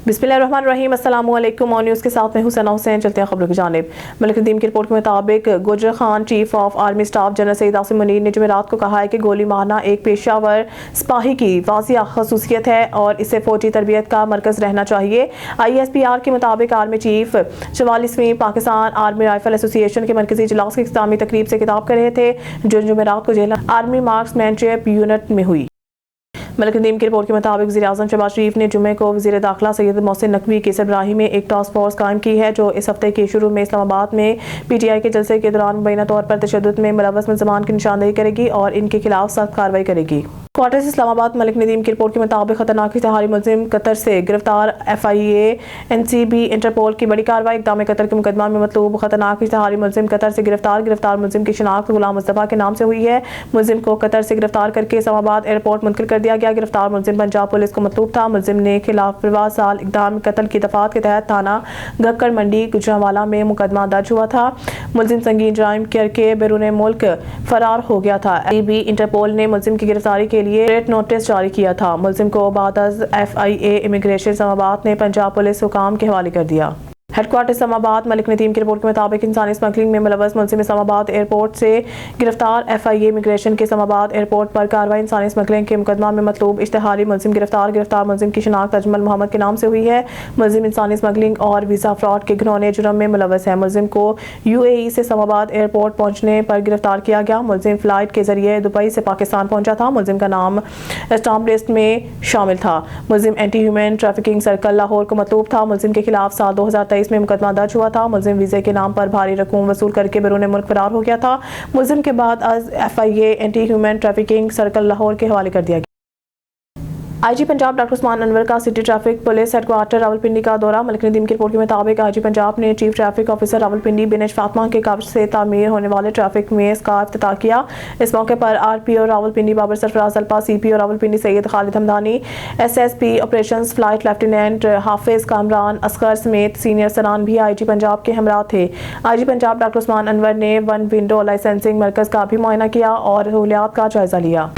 बिस्मिल्लाहिर्रहमानिर्रहीम, अस्सलामु अलैकुम। और न्यूज़ के साथ में हुसैन हुसैन। चलते हैं खबरों की जानिब। मलिक नदीम की रिपोर्ट के मुताबिक Gujar Khan chief of army staff general Syed Asim Munir ने जुमेरात को कहा है कि गोली मारना एक पेशावर सिपाही की वाज़िह खसूसियत है और इसे फौजी तरबियत का मरकज़ रहना चाहिए। ISPR के मुताबिक आर्मी चीफ 44वीं पाकिस्तान आर्मी राइफल एसोसिएशन के मरकजी इजलास की इख्तितामी तकरीब से खिताब कर रहे थे, जो जुमेरात को जेल आर्मी मार्क्समैनशिप यूनिट में हुई। मलिक नदीम की रिपोर्ट के मुताबिक वज़ीर-ए-आज़म शहबाज शरीफ ने जुमे को वज़ीर दाखिला सैयद मोहसिन नकवी की सरबराही में एक टास्क फोर्स कायम की है, जो इस हफ्ते के शुरू में इस्लामाबाद में PTI के जलसे के दौरान मुबैना तौर पर तशद्दुद में मुलव्वस मुल्ज़मान की निशानदेही करेगी और इनके खिलाफ सख्त कार्रवाई करेगी। क्वार्टर्स इस्लामाबाद। मलिक नदीम की रिपोर्ट के मुताबिक खतरनाक इश्तिहारी मुलजिम कतर से गिरफ्तार। FIA NCB इंटरपोल की बड़ी कार्रवाई। इक़दाम कतर के मुकदमा में मतलूब खतरनाक इश्तिहारी मुलजिम कतर से गिरफ्तार मुलजिम की शिनाख्त गुलाम मुस्तफ़ा के नाम से हुई है। मुलजिम को कतर से गिरफ्तार करके इस्लामाबाद एयरपोर्ट मुंतकिल कर दिया गया। गिरफ्तार मुलजिम पंजाब पुलिस को मतलूब था। मुलजिम ने खिलाफ साल इक़दाम कत्ल की दफात के तहत थाना गक्कर मंडी गुजरांवाला में मुकदमा दर्ज हुआ था। मुलजिम संगीन जराइम करके बैरून मुल्क फरार हो गया था। इंटरपोल ने मुलजिम की गिरफ्तारी के लिए रेड नोटिस जारी किया था। मुलजिम को बाद FIA इमिग्रेशन इस्लामाबाद ने पंजाब पुलिस हुकाम के हवाले कर दिया। हेडक्वार्टर इस्लामाबाद। मलिक नदीम की रिपोर्ट के मुताबिक इंसानी स्मगलिंग में मुलव्वस मुलजिम इस्लामाबाद एयरपोर्ट से गिरफ्तार। FIA इमिग्रेशन के इस्लामाबाद एयरपोर्ट पर कार्रवाई। इंसानी स्मगलिंग के मुकदमा में मतलूब इश्तिहारी मुलजिम गिरफ्तार मुलजिम की शिनाख्त अजमल मोहम्मद के नाम से हुई है। मुलजिम इंसानी स्मगलिंग और वीज़ा फ्रॉड के घिनौने जुर्म में मुलव्वस है। मुलजिम को UAE से इस्लामाबाद एयरपोर्ट पहुंचने पर गिरफ्तार किया गया। मुलजिम फ्लाइट के जरिए दुबई से पाकिस्तान पहुंचा था। मुलजिम का नाम स्टाम्प लिस्ट में शामिल था। मुलजिम anti human trafficking circle Lahore को मतलूब था। मुलजिम के खिलाफ साल 2023 में मुकदमा दर्ज हुआ था। मुलजिम वीजे के नाम पर भारी रकूम वसूल करके बैरून मुल्क फरार हो गया था। मुलजिम के बाद FIA anti human trafficking circle Lahore के हवाले कर दिया गया। IG पंजाब डॉक्टर उस्मान अनवर का city traffic police headquarter Rawalpindi का दौरा। मलिक नदीम की रिपोर्ट के मुताबिक IG पंजाब ने chief traffic officer Rawalpindi Binesh Fatima के कब्ज से तामीर होने वाले ट्रैफिक मेज़ का इफ्तिताह किया। इस मौके पर RPO Rawalpindi Babar Sarfaraz Alpa, CPO Rawalpindi Syed Khalid Hamdani, SSP operations flight lieutenant Hafiz Kamran Asghar समेत सीनियर सरान भी IG पंजाब के हमरा थे। IG पंजाब डॉक्टर उस्मान अनवर ने वन विंडो लाइसेंसिंग मरकज का भी मुआयना किया और सहूलियात का जायजा लिया।